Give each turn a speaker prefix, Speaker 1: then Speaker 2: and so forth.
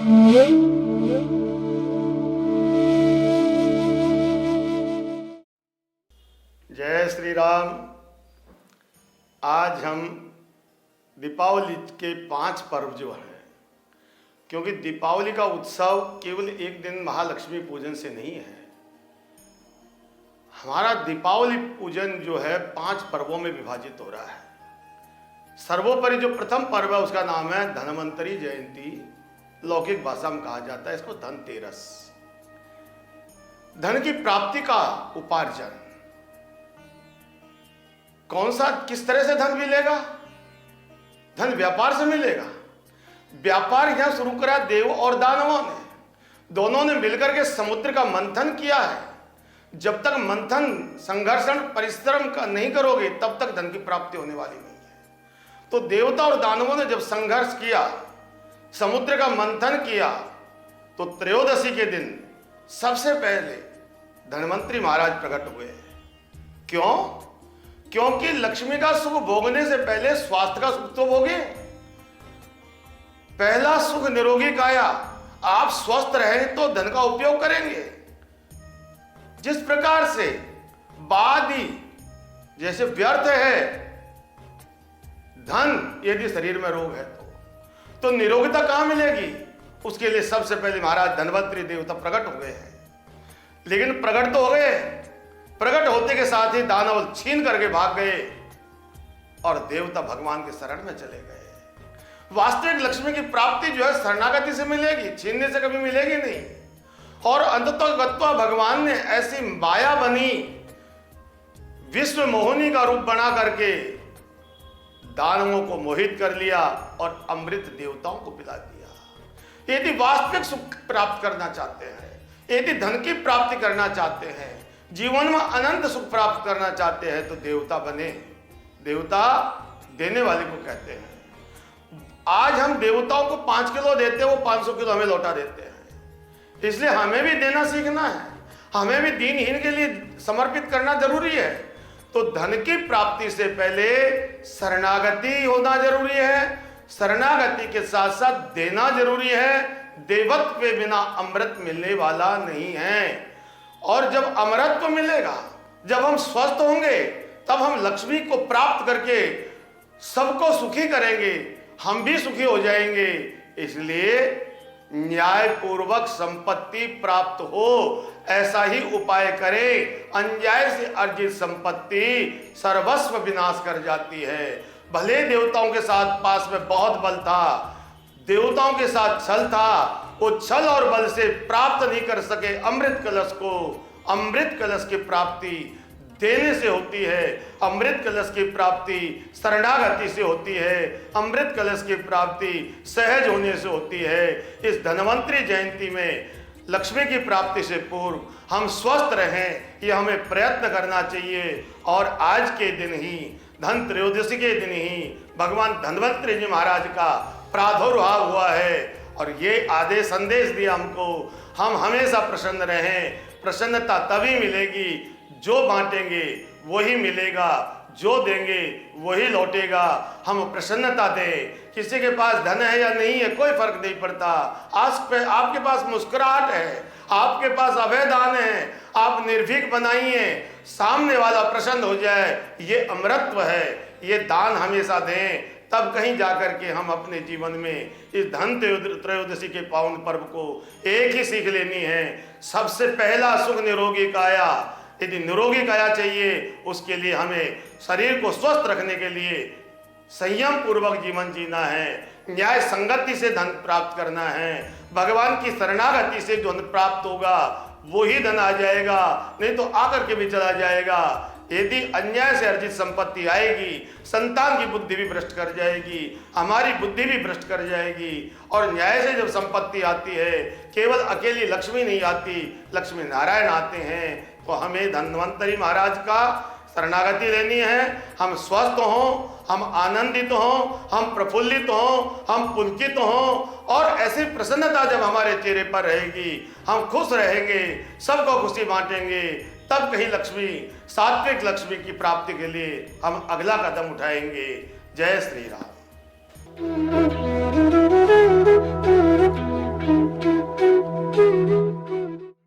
Speaker 1: जय श्री राम। आज हम दीपावली के 5 पर्व जो हैं, क्योंकि दीपावली का उत्सव केवल एक दिन महालक्ष्मी पूजन से नहीं है। हमारा दीपावली पूजन जो है 5 पर्वों में विभाजित हो रहा है। सर्वोपरि जो प्रथम पर्व है उसका नाम है धन्वंतरी जयंती। लौकिक भाषा में कहा जाता है इसको धनतेरस। धन की प्राप्ति का उपार्जन। कौन सा, किस तरह से धन मिलेगा? धन व्यापार से मिलेगा। व्यापार यहां शुरू करा देव और दानवों ने। दोनों ने मिलकर के समुद्र का मंथन किया है। जब तक मंथन, संघर्षण, परिश्रम का नहीं करोगे तब तक धन की प्राप्ति होने वाली नहीं है। तो देवता और दानवों ने जब संघर्ष किया, समुद्र का मंथन किया, तो त्रयोदशी के दिन सबसे पहले धनवंतरी महाराज प्रकट हुए। क्यों? क्योंकि लक्ष्मी का सुख भोगने से पहले स्वास्थ्य का सुख तो भोगे। पहला सुख निरोगी काया। आप स्वस्थ रहें तो धन का उपयोग करेंगे। जिस प्रकार से बादी जैसे व्यर्थ है धन, यदि शरीर में रोग है तो निरोगिता कहां मिलेगी? उसके लिए सबसे पहले महाराज धन्वंतरी देवता प्रकट हो गए हैं। लेकिन प्रकट तो हो गए, प्रकट होते के साथ ही दानव छीन करके भाग गए और देवता भगवान के शरण में चले गए। वास्तविक लक्ष्मी की प्राप्ति जो है शरणागति से मिलेगी, छीनने से कभी मिलेगी नहीं। और अंततः गत्वा भगवान ने ऐसी माया बनी, विश्व मोहिनी का रूप बना करके दानवों को मोहित कर लिया और अमृत देवताओं को पिला दिया। यदि वास्तविक सुख प्राप्त करना चाहते हैं, यदि धन की प्राप्ति करना चाहते हैं, जीवन में अनंत सुख प्राप्त करना चाहते हैं तो देवता बने। देवता देने वाले को कहते हैं। आज हम देवताओं को 5 किलो देते हैं, वो 500 किलो हमें लौटा देते हैं। इसलिए हमें भी देना सीखना है। हमें भी दीनहीन के लिए समर्पित करना जरूरी है। तो धन की प्राप्ति से पहले शरणागति होना जरूरी है। शरणागति के साथ साथ देना जरूरी है। देवत्व के बिना अमृत मिलने वाला नहीं है। और जब अमरत्व मिलेगा, जब हम स्वस्थ होंगे, तब हम लक्ष्मी को प्राप्त करके सबको सुखी करेंगे, हम भी सुखी हो जाएंगे। इसलिए न्यायपूर्वक संपत्ति प्राप्त हो ऐसा ही उपाय करें। अन्याय से अर्जित संपत्ति सर्वस्व विनाश कर जाती है। भले देवताओं के साथ पास में बहुत बल था, देवताओं के साथ छल था, वो छल और बल से प्राप्त नहीं कर सके अमृत कलश को। अमृत कलश की प्राप्ति देने से होती है। अमृत कलश की प्राप्ति शरणागति से होती है। अमृत कलश की प्राप्ति सहज होने से होती है। इस धन्वंतरी जयंती में लक्ष्मी की प्राप्ति से पूर्व हम स्वस्थ रहें, ये हमें प्रयत्न करना चाहिए। और आज के दिन ही, धन त्रयोदशी के दिन ही भगवान धन्वंतरी जी महाराज का प्रादुर्भाव हुआ है और ये आदेश संदेश दिया हमको, हम हमेशा प्रसन्न रहें। प्रसन्नता तभी मिलेगी, जो बांटेंगे वही मिलेगा, जो देंगे वही लौटेगा। हम प्रसन्नता दें। किसी के पास धन है या नहीं है कोई फर्क नहीं पड़ता। आज पे आपके पास मुस्कुराहट है, आपके पास अभय दान है, आप निर्भीक बनाइए, सामने वाला प्रसन्न हो जाए, ये अमरत्व है। ये दान हमेशा दें, तब कहीं जाकर के हम अपने जीवन में इस धन त्रयोदशी के पावन पर्व को एक ही सीख लेनी है। सबसे पहला सुख निरोगी काया। यदि निरोगी काया चाहिए, उसके लिए हमें शरीर को स्वस्थ रखने के लिए संयम पूर्वक जीवन जीना है। न्याय संगति से धन प्राप्त करना है। भगवान की शरणागति से जो धन प्राप्त होगा वो ही धन आ जाएगा, नहीं तो आकर के भी चला जाएगा। यदि अन्याय से अर्जित संपत्ति आएगी, संतान की बुद्धि भी भ्रष्ट कर जाएगी, हमारी बुद्धि भी भ्रष्ट कर जाएगी। और न्याय से जब संपत्ति आती है, केवल अकेली लक्ष्मी नहीं आती, लक्ष्मी नारायण आते हैं। तो हमें धन्वंतरी महाराज का शरणागति लेनी है। हम स्वस्थ हों, हम आनंदित हों, हम प्रफुल्लित हों, हम पुलकित हों। और ऐसी प्रसन्नता जब हमारे चेहरे पर रहेगी, हम खुश रहेंगे, सबको खुशी बांटेंगे, तब कहीं लक्ष्मी, सात्विक लक्ष्मी की प्राप्ति के लिए हम अगला कदम उठाएंगे। जय श्री राम।